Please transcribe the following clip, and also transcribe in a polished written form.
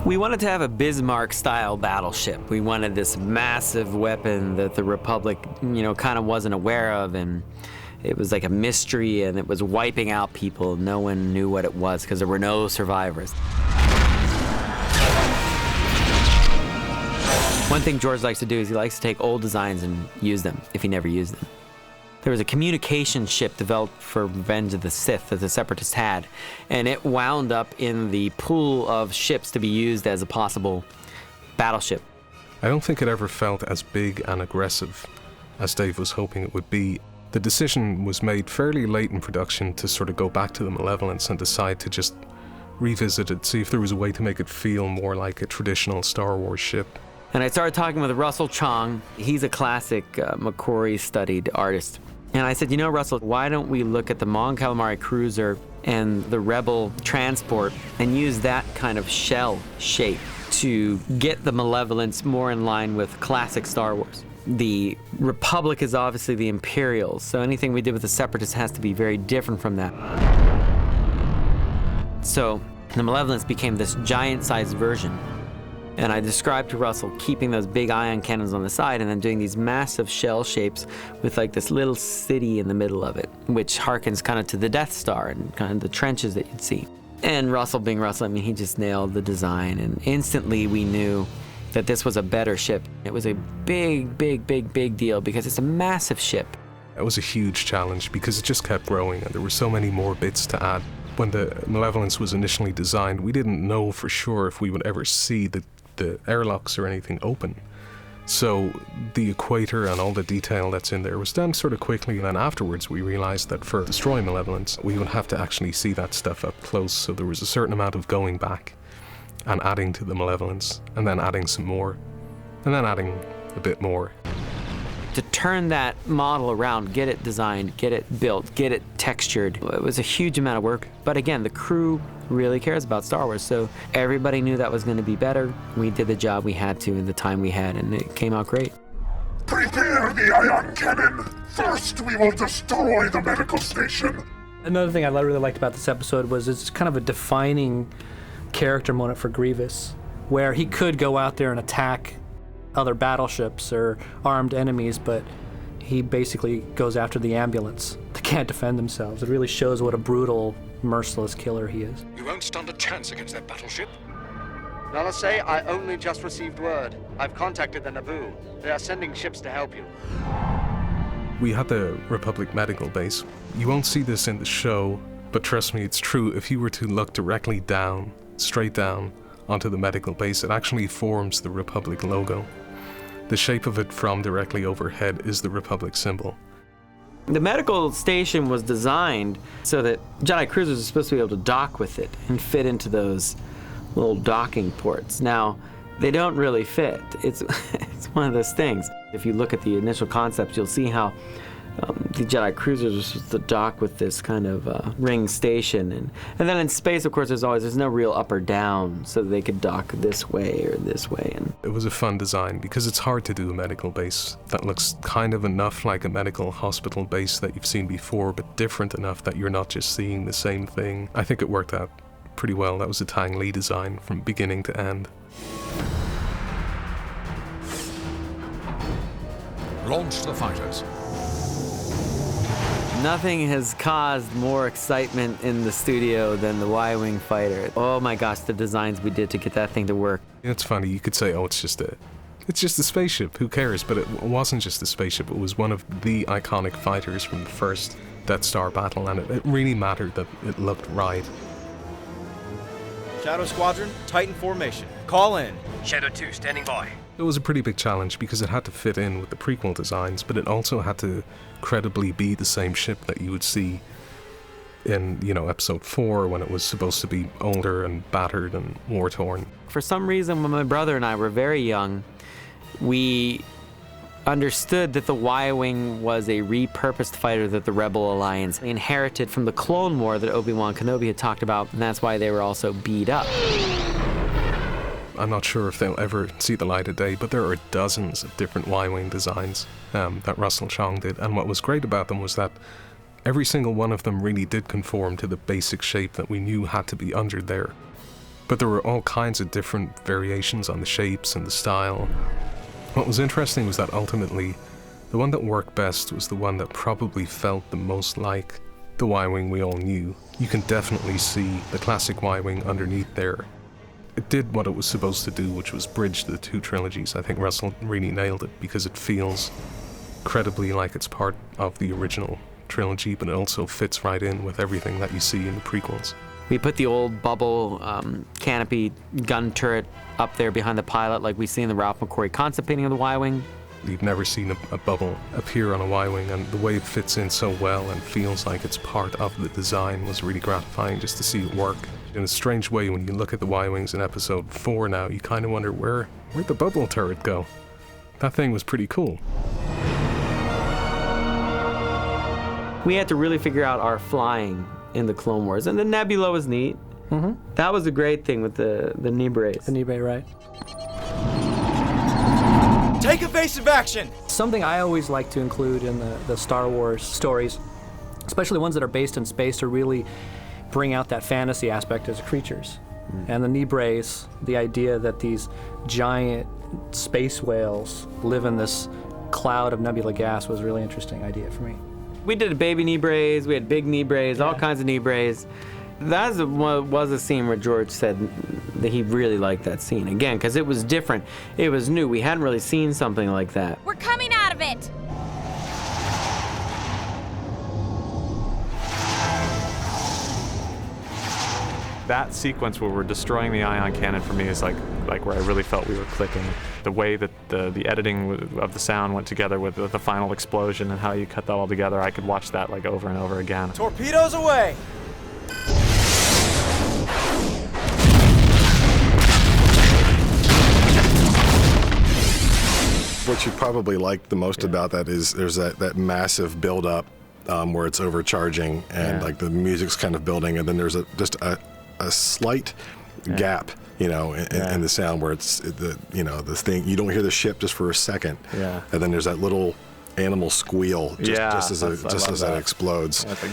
We wanted to have a Bismarck-style battleship. We wanted this massive weapon that the Republic, kind of wasn't aware of, and it was like a mystery, and it was wiping out people. No one knew what it was because there were no survivors. One thing George likes to do is he likes to take old designs and use them if he never used them. There was a communication ship developed for Revenge of the Sith that the Separatists had, and it wound up in the pool of ships to be used as a possible battleship. I don't think it ever felt as big and aggressive as Dave was hoping it would be. The decision was made fairly late in production to sort of go back to the Malevolence and decide to just revisit it, see if there was a way to make it feel more like a traditional Star Wars ship. And I started talking with Russell Chong. He's a classic McQuarrie-studied artist. And I said, Russell, why don't we look at the Mon Calamari cruiser and the Rebel transport and use that kind of shell shape to get the Malevolence more in line with classic Star Wars. The Republic is obviously the Imperials, so anything we did with the Separatists has to be very different from that. So the Malevolence became this giant-sized version. And I described to Russell keeping those big ion cannons on the side and then doing these massive shell shapes with like this little city in the middle of it, which harkens kind of to the Death Star and kind of the trenches that you'd see. And Russell being Russell, he just nailed the design, and instantly we knew that this was a better ship. It was a big, big, big, big deal because it's a massive ship. It was a huge challenge because it just kept growing and there were so many more bits to add. When the Malevolence was initially designed, we didn't know for sure if we would ever see the airlocks or anything open. So the equator and all the detail that's in there was done sort of quickly, and then afterwards we realized that for destroying Malevolence, we would have to actually see that stuff up close, so there was a certain amount of going back and adding to the Malevolence, and then adding some more, and then adding a bit more. To turn that model around, get it designed, get it built, get it textured, it was a huge amount of work. But again, the crew really cares about Star Wars, so everybody knew that was going to be better. We did the job we had to in the time we had, and it came out great. Prepare the ion cannon! First, we will destroy the medical station! Another thing I really liked about this episode was it's kind of a defining character moment for Grievous, where he could go out there and attack other battleships or armed enemies, but he basically goes after the ambulance. They can't defend themselves. It really shows what a brutal, merciless killer he is. You won't stand a chance against that battleship. Nala say, I only just received word. I've contacted the Naboo. They are sending ships to help you. We had the Republic medical base. You won't see this in the show, but trust me, it's true. If you were to look directly down, straight down, onto the medical base, it actually forms the Republic logo. The shape of it from directly overhead is the Republic symbol. The medical station was designed so that Jedi cruisers are supposed to be able to dock with it and fit into those little docking ports. Now, they don't really fit. It's one of those things. If you look at the initial concepts, you'll see how the Jedi cruisers are supposed to dock with this kind of ring station. And then in space, of course, there's no real up or down, so they could dock this way or this way. And it was a fun design because it's hard to do a medical base that looks kind of enough like a medical hospital base that you've seen before, but different enough that you're not just seeing the same thing. I think it worked out pretty well. That was a Tang Li design from beginning to end. Launch the fighters. nothing has caused more excitement in the studio than the Y-Wing fighter. Oh my gosh, the designs we did to get that thing to work. It's funny, you could say, oh, it's just a spaceship, who cares? But it wasn't just a spaceship, it was one of the iconic fighters from the first Death Star battle, and it really mattered that it looked right. Shadow Squadron, Titan formation. Call in. Shadow 2, standing by. It was a pretty big challenge because it had to fit in with the prequel designs, but it also had to credibly be the same ship that you would see in, Episode 4 when it was supposed to be older and battered and war-torn. For some reason, when my brother and I were very young, we understood that the Y-Wing was a repurposed fighter that the Rebel Alliance inherited from the Clone War that Obi-Wan Kenobi had talked about, and that's why they were also beat up. I'm not sure if they'll ever see the light of day, but there are dozens of different Y-Wing designs that Russell Chong did, and what was great about them was that every single one of them really did conform to the basic shape that we knew had to be under there. But there were all kinds of different variations on the shapes and the style. What was interesting was that ultimately, the one that worked best was the one that probably felt the most like the Y-Wing we all knew. You can definitely see the classic Y-Wing underneath there. It did what it was supposed to do, which was bridge the two trilogies. I think Russell really nailed it because it feels incredibly like it's part of the original trilogy, but it also fits right in with everything that you see in the prequels. We put the old bubble canopy gun turret up there behind the pilot like we see in the Ralph McQuarrie concept painting of the Y-Wing. You've never seen a bubble appear on a Y-Wing, and the way it fits in so well and feels like it's part of the design was really gratifying just to see it work. In a strange way, when you look at the Y-Wings in episode 4 now, you kind of wonder where'd the bubble turret go? That thing was pretty cool. We had to really figure out our flying in the Clone Wars, and the Nebula was neat. Mm-hmm. That was a great thing with the knee brace. The knee brace, right. Take evasive action! Something I always like to include in the Star Wars stories, especially ones that are based in space, to really bring out that fantasy aspect as creatures. And the knee brace, the idea that these giant space whales live in this cloud of nebula gas was a really interesting idea for me. We did a baby knee brace, we had big knee brace, all kinds of knee brace. That was a scene where George said that he really liked that scene. Again, because it was different. It was new. We hadn't really seen something like that. We're coming out of it! That sequence where we're destroying the ion cannon for me is like where I really felt we were clicking. The way that the editing of the sound went together with the final explosion and how you cut that all together, I could watch that like over and over again. Torpedoes away! What you probably liked the most about that is there's that massive build-up where it's overcharging and like the music's kind of building, and then there's just a slight gap, in the sound where it's the thing, you don't hear the ship just for a second, and then there's that little animal squeal just as that explodes. Like,